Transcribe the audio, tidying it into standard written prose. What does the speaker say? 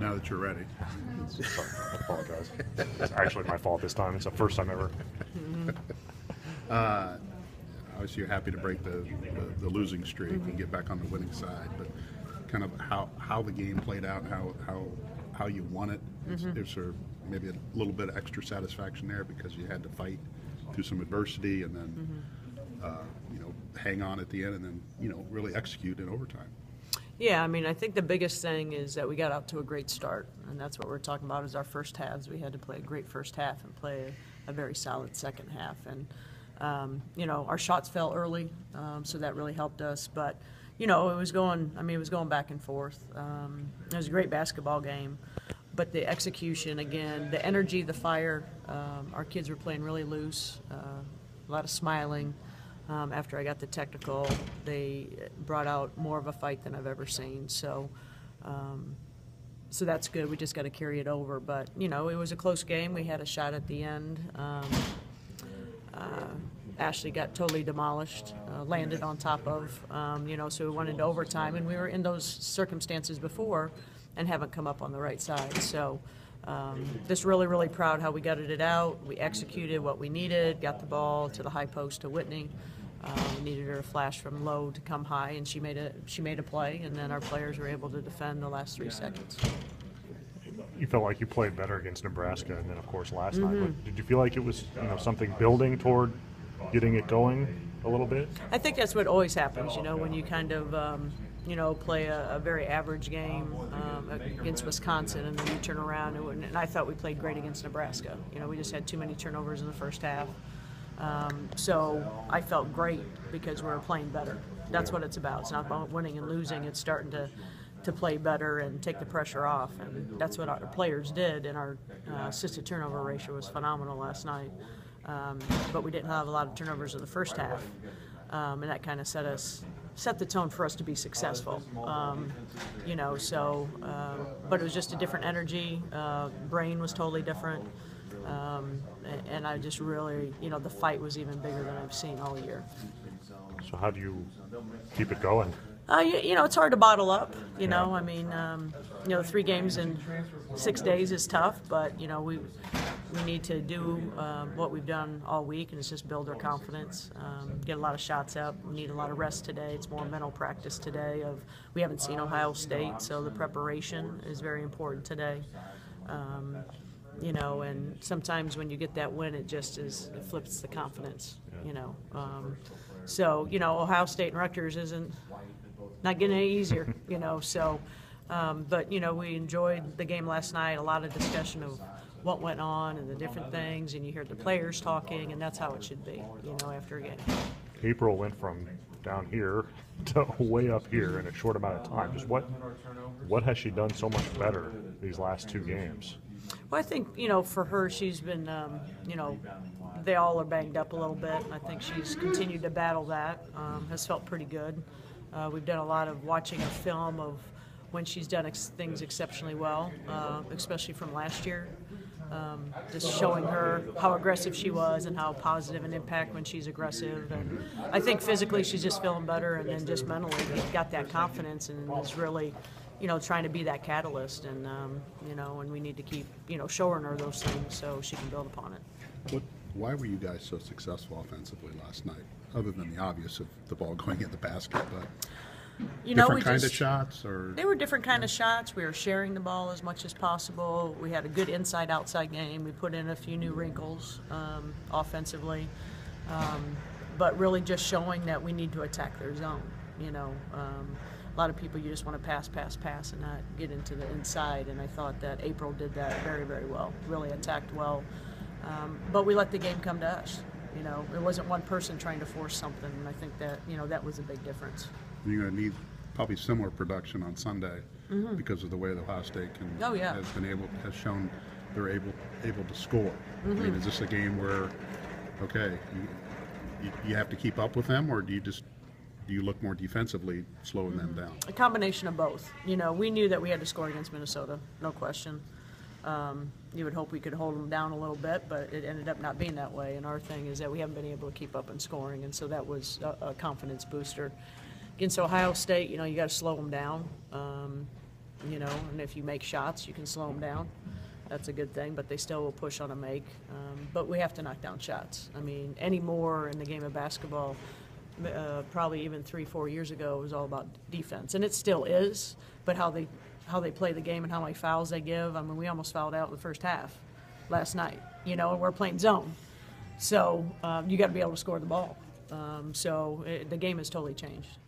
now that you're ready. Sorry, I apologize. It's actually my fault this time. It's the first time ever. Obviously, you're happy to break the losing streak and get back on the winning side, but kind of how the game played out, how you won it. Is there maybe a little bit of extra satisfaction there because you had to fight through some adversity and then hang on at the end and then really execute in overtime? Yeah, I mean, I think the biggest thing is that we got out to a great start, and that's what we're talking about is our first halves. We had to play a great first half and play a very solid second half. And, our shots fell early, so that really helped us. But, it was going back and forth. It was a great basketball game. But the execution, again, the energy, the fire, our kids were playing really loose, a lot of smiling. After I got the technical, they brought out more of a fight than I've ever seen. So that's good. We just got to carry it over. But, it was a close game. We had a shot at the end. Ashley got totally demolished, landed on top of, so we went into overtime. And we were in those circumstances before and haven't come up on the right side. So just really, really proud how we gutted it out. We executed what we needed, got the ball to the high post to Whitney. We needed her to flash from low to come high, and she made a play, and then our players were able to defend the last 3 seconds. You felt like you played better against Nebraska, and then of course last night. But did you feel like it was something building toward getting it going a little bit? I think that's what always happens, when you kind of play a very average game against Wisconsin, and then you turn around and I thought we played great against Nebraska. We just had too many turnovers in the first half. So I felt great because we were playing better. That's what it's about. It's not about winning and losing. It's starting to play better and take the pressure off, and that's what our players did, and our assisted turnover ratio was phenomenal last night. But we didn't have a lot of turnovers in the first half, and that kind of set the tone for us to be successful. But it was just a different energy. Brain was totally different. And I just really, the fight was even bigger than I've seen all year. So how do you keep it going? It's hard to bottle up. I mean, 3 games in 6 days is tough, but we need to do what we've done all week, and it's just build our confidence, get a lot of shots up. We need a lot of rest today. It's more mental practice today. We haven't seen Ohio State, so the preparation is very important today. And sometimes when you get that win, it flips the confidence. Ohio State and Rutgers isn't not getting any easier. But we enjoyed the game last night. A lot of discussion of what went on and the different things, and you hear the players talking, and that's how it should be. After a game. April went from down here to way up here in a short amount of time. Just what has she done so much better these last 2 games? Well, I think, for her, she's been, they all are banged up a little bit, and I think she's continued to battle that, has felt pretty good. We've done a lot of watching a film of when she's done things exceptionally well, especially from last year. Just showing her how aggressive she was and how positive an impact when she's aggressive. And I think physically she's just feeling better, and then just mentally got that confidence and is really, trying to be that catalyst. And, and we need to keep, showing her those things so she can build upon it. Why were you guys so successful offensively last night, other than the obvious of the ball going in the basket? But different kind of shots, or they were different kind of shots. We were sharing the ball as much as possible. We had a good inside-outside game. We put in a few new wrinkles offensively, but really just showing that we need to attack their zone. A lot of people, you just want to pass, and not get into the inside. And I thought that April did that very, very well. Really attacked well, but we let the game come to us. It wasn't one person trying to force something, and I think that that was a big difference. You're going to need probably similar production on Sunday because of the way the Ohio State has shown they're able to score. I mean, is this a game where, okay, you have to keep up with them, or do you look more defensively, slowing them down? A combination of both. We knew that we had to score against Minnesota, no question. You would hope we could hold them down a little bit, but it ended up not being that way. And our thing is that we haven't been able to keep up in scoring, and so that was a confidence booster. Against Ohio State, you got to slow them down. you know, and if you make shots, you can slow them down. That's a good thing, but they still will push on a make. But we have to knock down shots. I mean, anymore in the game of basketball, probably even 3-4 years ago, it was all about defense, and it still is. But how they play the game and how many fouls they give. I mean, we almost fouled out in the first half last night, you know, and we're playing zone. So you got to be able to score the ball. The game has totally changed.